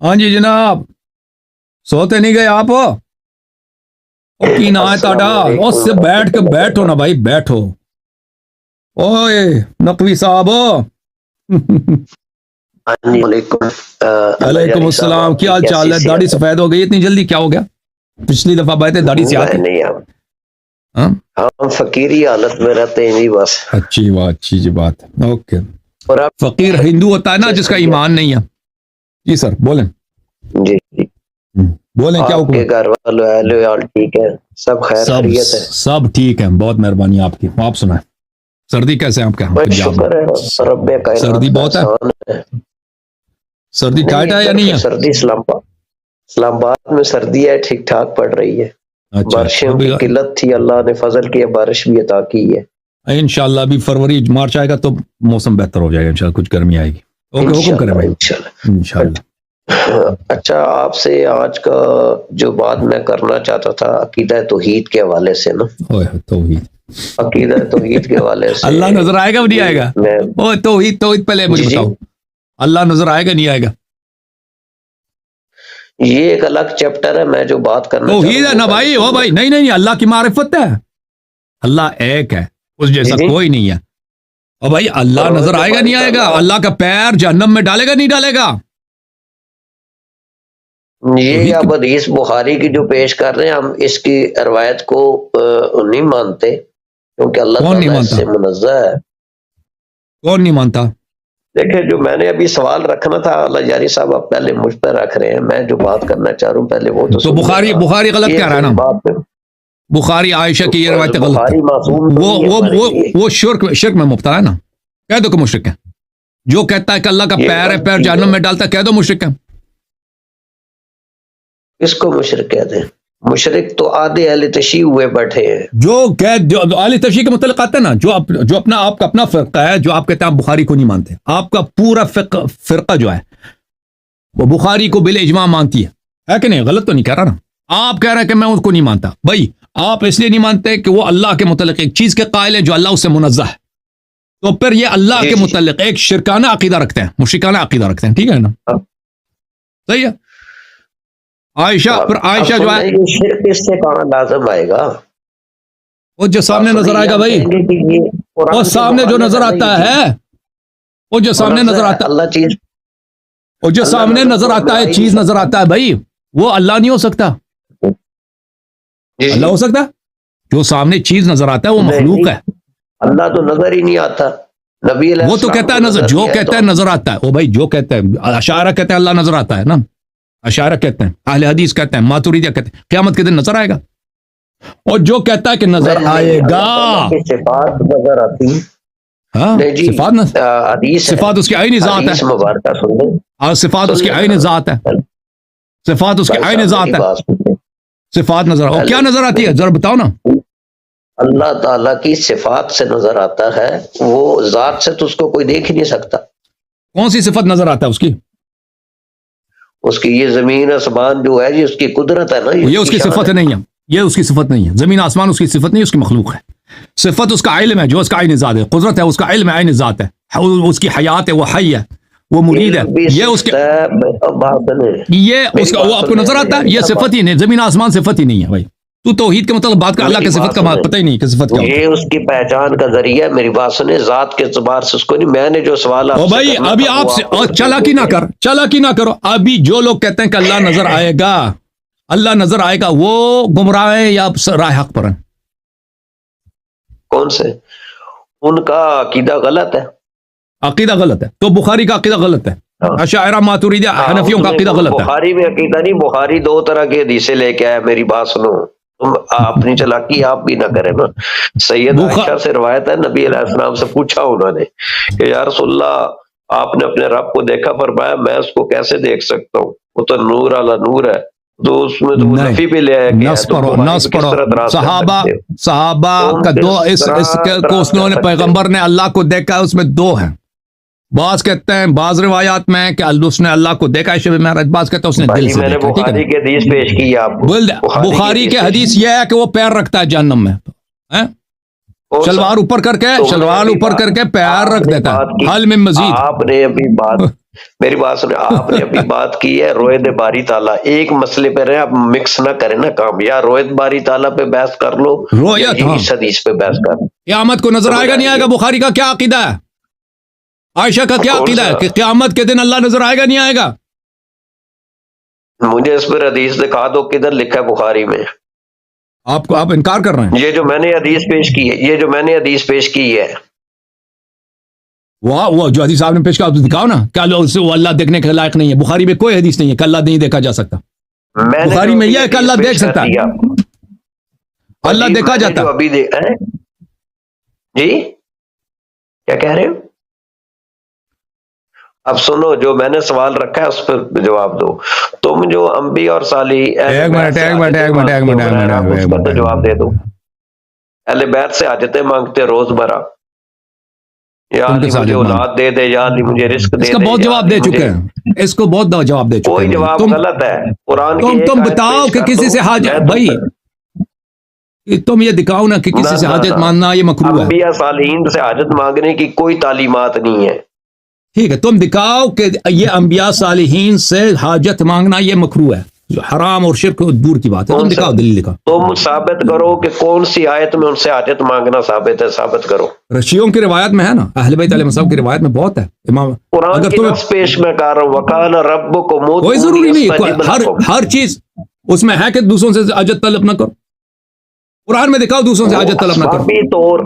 ہاں جی جناب سوتے نہیں گئے آپ کی نہ ہے تاڈا اس سے بیٹھ کے بیٹھو نا بھائی بیٹھو اوئے نقوی صاحب وعلیکم السلام کیا حال چال ہے داڑھی سفید ہو گئی اتنی جلدی کیا ہو گیا پچھلی دفعہ بھائی تھے داڑھی سے آتی ہم فقیری حالت میں رہتے ہیں جی بس اچھی بات اچھی جی بات اوکے فقیر ہندو ہوتا ہے نا جس کا ایمان نہیں ہے جی سر بولیں جی جی بولیں کیا آپ کے حکم گھر والے اہل ویال ٹھیک ہے سب خیر خیریت ہے سب ٹھیک ہے بہت مہربانی آپ کی آپ سنائیں سردی کیسے ہیں آپ کے بس شکر ہے رب کائنات سردی کا بہت ہے احسان ہے سردی ٹائٹ ہے یا ادھر نہیں تو ہے سردی اسلام آباد میں سردی ہے ٹھیک ٹھاک پڑ رہی ہے اچھا بارشوں کی قلت تھی اللہ نے فضل کیا بارش بھی عطا کی ہے انشاءاللہ ابھی فروری مارچ آئے گا تو موسم بہتر ہو جائے گا انشاءاللہ کچھ گرمی آئے گی اوکے حکم کریں بھائی انشاءاللہ اچھا آپ سے آج کا جو بات میں کرنا چاہتا تھا عقیدہ توحید کے حوالے سے نا توحید عقیدہ توحید کے حوالے سے اللہ نظر آئے گا نہیں آئے گا توحید پہلے مجھے بتاؤ اللہ نظر آئے گا نہیں آئے گا یہ ایک الگ چیپٹر ہے میں جو بات کرنا توحید ہے نا بھائی ہو بھائی نہیں اللہ کی معرفت ہے اللہ ایک ہے اس جیسا کوئی نہیں ہے اور بھائی اللہ نظر آئے گا نہیں آئے گا اللہ کا پیر جہنم میں ڈالے گا نہیں ڈالے گا یہ اب حدیث بخاری کی جو پیش کر رہے ہیں ہم اس کی روایت کو نہیں مانتے کیونکہ اللہ تعالیٰ اس سے منزہ ہے کون نہیں مانتا دیکھیں جو میں نے ابھی سوال رکھنا تھا اللہ جاری صاحب آپ پہلے مجھ پر رکھ رہے ہیں میں جو بات کرنا چاہ رہا ہوں پہلے وہ تو بخاری غلط کہہ رہا ہے نا بخاری عائشہ کی یہ روایت غلط ہے وہ شرک میں مبتلا ہے نا کہہ دو کہ مشرک ہے جو کہتا ہے کہ اللہ کا پیر ہے پیر جہنم میں ڈالتا ہے کہہ دو مشرک ہے اس کو مشرک کہتے ہیں مشرک تو آدھے اہل تشیع ہوئے بیٹھے ہیں جو اہل تشیع کے متعلق آتا ہے نا جو اپنا آپ کا اپنا فرقہ ہے جو آپ کہتے ہیں آپ بخاری کو نہیں مانتے آپ کا پورا فرقہ جو ہے وہ بخاری کو بالاجماع مانتی ہے کہ نہیں غلط تو نہیں کہہ رہا نا آپ کہہ رہے ہیں کہ میں اس کو نہیں مانتا بھائی آپ اس لیے نہیں مانتے کہ وہ اللہ کے متعلق ایک چیز کے قائل ہے جو اللہ اس سے منزہ ہے تو پھر یہ اللہ کے متعلق ایک شرکانہ عقیدہ رکھتے ہیں مشرکانہ عقیدہ رکھتے ہیں ٹھیک ہے نا صحیح ہے عائشہ جو ہے شرک اس سے کہاں لازم آئے گا وہ جو سامنے نظر آئے گا بھائی وہ سامنے جو نظر آتا ہے وہ جو سامنے نظر آتا ہے اللہ چیز وہ جو سامنے نظر آتا ہے چیز نظر آتا ہے بھائی وہ اللہ نہیں ہو سکتا اللہ ہو سکتا جو سامنے چیز نظر آتا ہے وہ مخلوق ہے اللہ تو نظر ہی نہیں آتا نبی علیہ وہ تو کہتا ہے نظر جو کہتا ہے نظر آتا ہے وہ بھائی جو کہتا ہے اشاعرہ کہتے ہیں اللہ نظر آتا ہے نا اشاعرہ کہتے ہیں اہل حدیث کہتے ہیں ماتوریدیہ کہتے ہیں قیامت کے دن نظر آئے گا اور جو کہتا ہے کہ نظر آئے گا صفات نظر آتی صفات اس کی عین ذات ہے اور صفات اس کی عین ذات ہے صفات اس کی عین ذات ہے صفات نظر اور کیا نظر آتی ہے ذرا بتاؤ نا اللہ تعالیٰ کی صفات سے نظر آتا ہے وہ ذات سے تو اس کو کوئی دیکھ ہی نہیں سکتا کون سی صفت نظر آتا ہے اس کی یہ زمین آسمان جو ہے یہ اس کی قدرت ہے نا یہ اس کی صفت نہیں ہے یہ اس کی صفت نہیں ہے زمین آسمان اس کی صفت نہیں اس کی مخلوق ہے صفت اس کا علم ہے جو اس کا عین ذات ہے قدرت ہے اس کا علم ہے عین ذات ہے اس کی حیات ہے وہ حی ہے وہ مرید ہے یہ اس کے یہ اس کا وہ آپ کو نظر آتا ہے یہ صفت ہی نہیں زمین آسمان صفت ہی نہیں ہے بھائی تو توحید کے مطلب بات کا اللہ کی صفت کا پتہ ہی نہیں کہ صفت کیا یہ اس کی پہچان کا ذریعہ میری بات سنیں ذات کے اعتبار سے اس کو نہیں میں نے جو سوال او بھائی ابھی آپ سے چالاکی نہ کرو ابھی جو لوگ کہتے ہیں کہ اللہ نظر آئے گا وہ گمراہ ہیں یا راہ حق پر ہیں کون سے ان کا عقیدہ غلط ہے تو بخاری کا عقیدہ غلط ہے اشاعرہ ماتوریدیہ حنفیوں کا عقیدہ غلط ہے بخاری میں عقیدہ نہیں بخاری دو طرح کے حدیثیں لے کے آئے میری بات سنو تم اپنی چلاکی آپ بھی نہ کریں نا سید عائشہ سے روایت ہے نبی علیہ السلام سے پوچھا انہوں نے کہ یا رسول اللہ آپ نے اپنے رب کو دیکھا فرمایا میں اس کو کیسے دیکھ سکتا ہوں وہ تو نور علی نور ہے تو اس میں تو نفی پہ لے آیا گیا نص پڑھو صحابہ کا دو اس کو اس نے پیغمبر نے اللہ کو دیکھا اس میں دو ہیں بعض کہتے ہیں بعض روایات میں کہ اس نے اللہ کو دیکھا شب معراج بعض کہتے ہیں اس نے دل سے دیکھا بخاری کے حدیث پیش کی آپ بخاری کے حدیث یہ ہے کہ وہ پیر رکھتا ہے جہنم میں شلوار اوپر کر کے پیر رکھ دیتا ہے حل میں مزید. آپ نے ابھی بات میری بات سنیں، آپ نے ابھی بات کی ہے رویت باری تعالیٰ، ایک مسئلے پہ رہے، آپ مکس نہ کریں نا کام. یا رویت باری تعالیٰ پہ بحث کر لو، رویت اس حدیث پہ بحث کر لو. قیامت کو نظر آئے گا نہیں آئے گا؟ بخاری کا کیا عقیدہ ہے؟ عائشہ کا کیا عقیدہ ہے کہ قیامت کے دن اللہ نظر آئے گا نہیں آئے گا؟ مجھے اس پر حدیث دکھا دو، کدھر لکھا ہے بخاری میں؟ آپ انکار کر رہے ہیں. یہ جو میں نے حدیث پیش کی ہے وہ جو حدیث آپ نے پیش کیا دکھاؤ نا. کیا وہ اللہ دیکھنے کے لائق نہیں ہے؟ بخاری میں کوئی حدیث نہیں ہے کہ اللہ نہیں دیکھا جا سکتا. بخاری میں یہ ہے کہ اللہ دیکھ سکتا ہے، اللہ دیکھا جاتا ہے. ابھی جی کیا کہہ رہے ہو؟ اب سنو، جو میں نے سوال رکھا ہے اس پر جواب دو. تم جو انبیاء اور صالحین، ایک منٹ جواب دے دو. اہل بیت سے حاجتیں مانگتے روز برا، یا علی مجھے اولاد دے دے، یا علی مجھے رزق دے دے. اس کا بہت جواب دے چکے ہیں، اس کو بہت جواب دے چکے ہیں. کوئی جواب غلط ہے. قرآن تم بتاؤ کہ کسی سے حاجت، بھائی تم یہ دکھاؤ نا کہ کسی سے حاجت مانگنا یہ مکروہ ہے. انبیاء صالحین سے حاجت مانگنے کی کوئی تعلیمات نہیں ہے. ٹھیک ہے، تم دکھاؤ کہ یہ انبیاء صالحین سے حاجت مانگنا یہ مکروہ ہے، جو حرام اور شرک دور کی بات ہے. تم دکھاؤ، دلیل دکھاؤ. تم ثابت کرو کہ کون سی آیت میں ان سے حاجت مانگنا ثابت ہے، ثابت کرو. رشیوں کی روایت میں ہے نا، اہل بیت علیہ السلام کی روایت میں بہت ہے. امام قرآن کی نص پیش میں کر رہا ہوں، وَقَالَ رَبُّكُمْ ادْعُونِي کوئی ضروری نہیں، أَسْتَجِبْ لَكُمْ. ہر چیز اس میں ہے کہ دوسروں سے حاجت طلب نہ کرو. قرآن میں دکھاؤ دوسروں سے حاجت طلب نہ کرو. اسبابی طور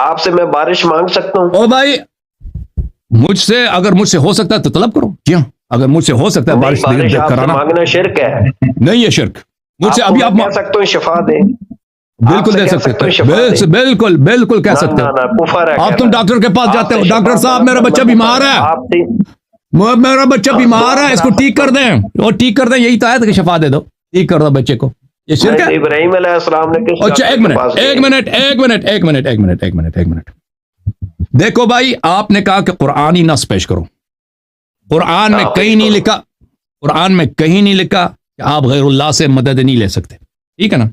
آپ سے میں بارش مانگ سکتا ہوں. او بھائی، اگر مجھ سے ہو سکتا ہے تو طلب کرو. جی ہاں، اگر مجھ سے ہو سکتا ہے بارش آپ سے کرانا، مانگنا شرک ہے. نہیں ہے شرک. مجھ سے ابھی آپ کہہ سکتے ہو شفا دے، بالکل دے سکتے ہیں، بالکل کہہ سکتے ہو. آپ تم ڈاکٹر کے پاس جاتے ہو، ڈاکٹر صاحب میرا بچہ بیمار ہے، اس کو ٹھیک کر دیں، اور ٹھیک کر دیں، یہی تو ہے کہ شفا دے دو، ٹھیک کر دو بچے کو. یہ شرک ہے؟ ابراہیم علیہ السلام نے کس اچھا ایک منٹ دیکھو بھائی، آپ نے کہا کہ قرآنی نص پیش کرو. قرآن میں کہیں نہیں لکھا کہ آپ غیر اللہ سے مدد نہیں لے سکتے. ٹھیک ہے نا؟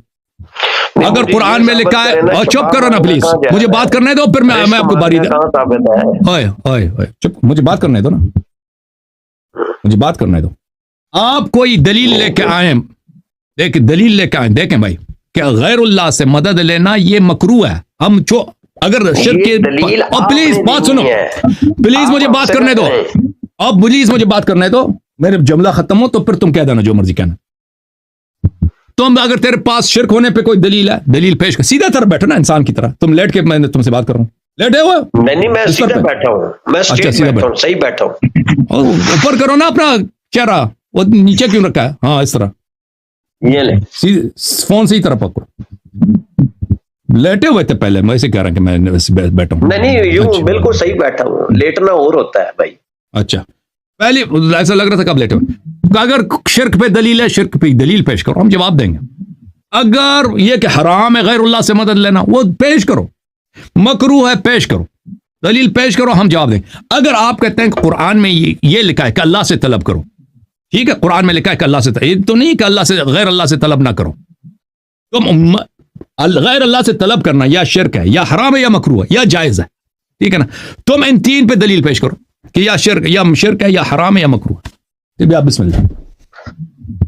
اگر قرآن میں لکھا ہے، اور چپ کرو نا پلیز، مجھے بات کرنے دو، پھر میں آپ کو باری چپ، مجھے بات کرنے دو نا، مجھے بات کرنے دو. آپ کوئی دلیل لے کے آئیں، دیکھیں بھائی کہ غیر اللہ سے مدد لینا یہ مکروہ ہے. ہم اگر شرک کے، پلیز بات سنو، پلیز مجھے بات کرنے دو، اب پلیز مجھے بات کرنے دو، میرے جملہ ختم ہو تو پھر تم کہہ دینا جو مرضی کہنا. تم اگر تیرے پاس شرک ہونے پہ کوئی دلیل ہے، دلیل پیش کر. سیدھا طرح بیٹھو نا انسان کی طرح. تم لیٹ کے، میں تم سے بات کر رہا ہوں، لیٹے ہوئے؟ نہیں، میں سیدھا بیٹھا ہوں، میں صحیح بیٹھا ہوں. اوپر کرو نا اپنا چہرہ، وہ نیچے کیوں رکھا ہے؟ ہاں اس طرح، یہ لے فون سے ہی طرح پکڑو. لیٹے ہوئے تھے پہلے، میں اسے کہہ رہا ہوں کہ میں بیٹھا ہوں. نہیں، یوں بالکل صحیح بیٹھا ہوں. لیٹنا اور ہوتا ہے بھائی. اچھا، پہلے ایسا لگ رہا تھا کب لیٹے ہوئے. اگر شرک پہ دلیل ہے، شرک پہ دلیل پیش کرو، ہم جواب دیں گے. اگر یہ کہ حرام ہے غیر اللہ سے مدد لینا، وہ پیش کرو. مکروہ ہے، پیش کرو، دلیل پیش کرو، ہم جواب دیں گے. اگر آپ کہتے ہیں کہ قرآن میں یہ لکھا ہے کہ اللہ سے طلب کرو، ٹھیک ہے، قرآن میں لکھا ہے کہ اللہ سے یہ تو نہیں کہ اللہ سے، غیر اللہ سے طلب نہ کرو. تم غیر اللہ سے طلب کرنا یا شرک ہے، یا حرام ہے، یا مکروہ ہے، یا جائز ہے. ٹھیک ہے نا؟ تم ان تین پہ دلیل پیش کرو کہ یا شرک ہے، یا حرام ہے، یا مکروہ ہے. آپ بسم اللہ.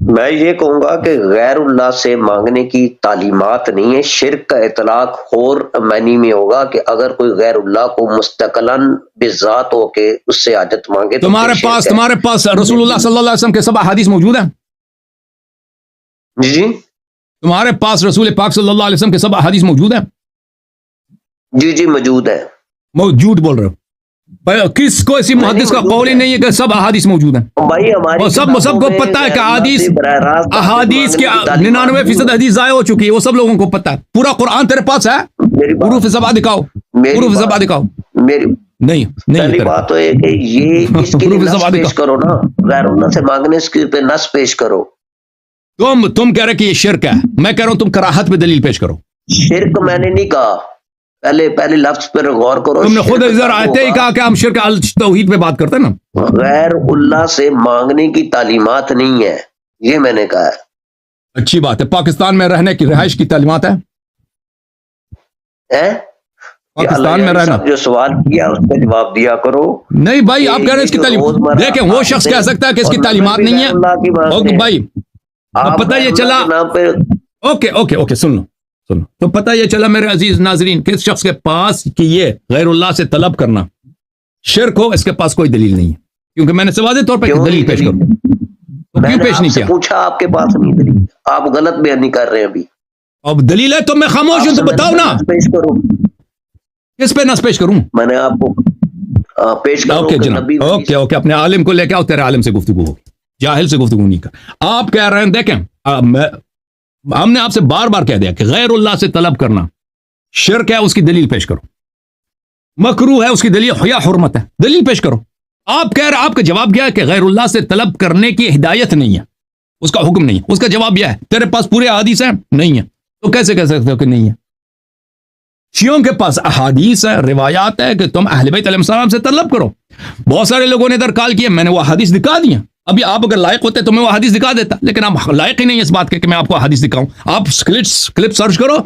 میں یہ کہوں گا کہ غیر اللہ سے مانگنے کی تعلیمات نہیں ہے. شرک کا اطلاق اور معنی میں ہوگا کہ اگر کوئی غیر اللہ کو مستقلاً بذات ہو کے اس سے حاجت مانگے. تمہارے پاس رسول اللہ صلی اللہ علیہ وسلم کے سب احادیث موجود ہیں؟ جی تمہارے پاس رسول پاک صلی اللہ علیہ وسلم کے سب احادیث موجود ہیں؟ جی موجود ہے. جھوٹ بول رہے ہو. کس کو اسی محدث کا قول ہی نہیں ہے کہ سب احادیث موجود ہیں. بھائی ہماری سب کو پتہ ہے کہ احادیث کے 99% حدیث ضائع ہو چکی ہے، وہ سب لوگوں کو پتہ ہے. پورا قرآن تیرے پاس ہے؟ حروف زبا دکھاؤ، حروف زبا دکھاؤ. نہیں پہلی بات تو یہ کہ یہ اس کے لیے نص پیش کرو نا، غیر اللہ سے مانگنے اس کے پہ نص پیش کرو. تم کہہ رہے کہ یہ شرک ہے، میں کہہ رہا ہوں تم کراہت پہ دلیل پیش کرو. شرک میں نے نہیں کہا، پہلے لفظ پر غور کرو. تم نے خود ادھر آتے ہی کہا کہ ہم شرک توحید پہ بات کرتے ہیں نا. غیر اللہ سے مانگنے کی تعلیمات نہیں ہے، یہ میں نے کہا ہے. اچھی بات ہے. پاکستان میں رہنے کی رہائش کی تعلیمات ہے؟ پاکستان میں رہنا. جو سوال کیا اس کا جواب دیا کرو. نہیں بھائی آپ کہہ رہے ہیں اس کی تعلیم دیکھیں, وہ شخص کہہ سکتا ہے کہ اس کی تعلیمات نہیں ہے. اوکے بھائی, تو پتہ یہ چلا, اوکے اوکے اوکے سن لو, تو پتہ یہ چلا میرے عزیز ناظرین کہ اس شخص کے پاس کہ یہ غیر اللہ سے طلب کرنا شرک ہو, اس کے پاس کوئی دلیل نہیں ہے, کیونکہ میں نے سے واضح طور پہ دلیل پیش کروں. تو کیوں پیش نہیں کیا؟ پوچھا آپ کے پاس نہیں دلیل, آپ غلط بیان کر رہے ہیں ابھی. اب دلیل ہے تو میں خاموش ہوں, تو بتاؤ نا پیش کروں. کس پہ نص پیش کروں؟ میں نے آپ کو پیش کروں. اوکے جناب, اوکے اوکے, اپنے عالم کو لے کے آؤ, تیرے عالم سے گفتگو ہوگی, جاہل سے گفتگو نہیں کر. آپ کہہ رہے ہیں, دیکھیں ہم نے آپ سے بار بار کہہ دیا کہ غیر اللہ سے طلب کرنا شرک ہے, اس کی دلیل پیش کرو. مکروہ ہے, اس کی دلیل, یا حرمت ہے, دلیل پیش کرو. آپ کہہ رہے, آپ کا جواب کیا ہے کہ غیر اللہ سے طلب کرنے کی ہدایت نہیں ہے, اس کا حکم نہیں ہے. اس کا جواب یہ ہے تیرے پاس پورے احادیث ہیں, نہیں ہے. تو کیسے کہہ سکتے ہو کہ نہیں ہے؟ شیعوں کے پاس احادیث ہے, روایات ہے کہ تم اہل بیت علیہ السلام سے طلب کرو. بہت سارے لوگوں نے ادھر کال کیا, میں نے وہ احادیث دکھا دیا. ابھی آپ اگر لائق ہوتے تو میں وہ حدیث دکھا دیتا, لیکن آپ لائق ہی نہیں اس بات کے کہ میں آپ کو حدیث دکھاؤں. آپ کلپ سرچ کرو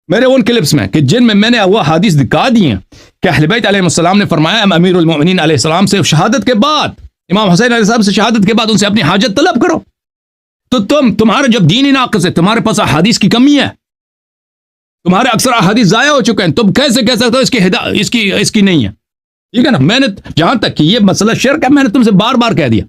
میرے ان کلپس میں کہ جن میں نے وہ حدیث دکھا دی ہیں کہ اہل بیت علیہ السلام نے فرمایا امیر المؤمنین علیہ السلام سے شہادت کے بعد, امام حسین علیہ السلام سے شہادت کے بعد ان سے اپنی حاجت طلب کرو. تو تمہارا جب دین ہی ناقص ہے, تمہارے پاس احادیث کی کمی ہے, تمہارے اکثر احادیث ضائع ہو چکے ہیں, تم کیسے کہہ سکتے ہو اس کی نہیں ہے؟ ٹھیک ہے نا. میں نے جہاں تک کہ یہ مسئلہ شرک ہے, میں نے تم سے بار بار کہہ دیا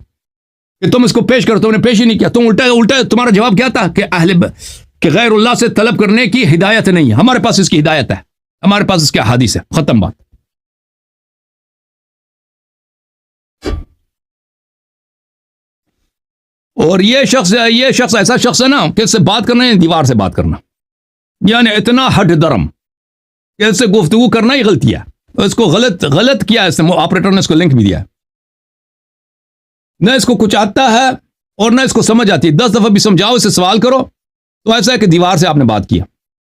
کہ تم اس کو پیش کرو, تم نے پیش ہی نہیں کیا. تم الٹا تمہارا جواب کیا تھا کہ غیر اللہ سے طلب کرنے کی ہدایت نہیں ہے. ہمارے پاس اس کی ہدایت ہے, ہمارے پاس اس کی احادیث ہے, ختم بات. اور یہ شخص ایسا شخص ہے نا کہ اس سے بات کرنا ہے دیوار سے بات کرنا, یعنی اتنا ہٹ درم کہ اس سے گفتگو کرنا ہی غلطی ہے. اس کو غلط کیا ہے اس نے, آپریٹر نے اس کو لنک بھی دیا ہے. نہ اس کو کچھ آتا ہے اور نہ اس کو سمجھ آتی ہے. 10 دفعہ بھی سمجھاؤ, اسے سوال کرو تو ایسا ہے کہ دیوار سے آپ نے بات کیا.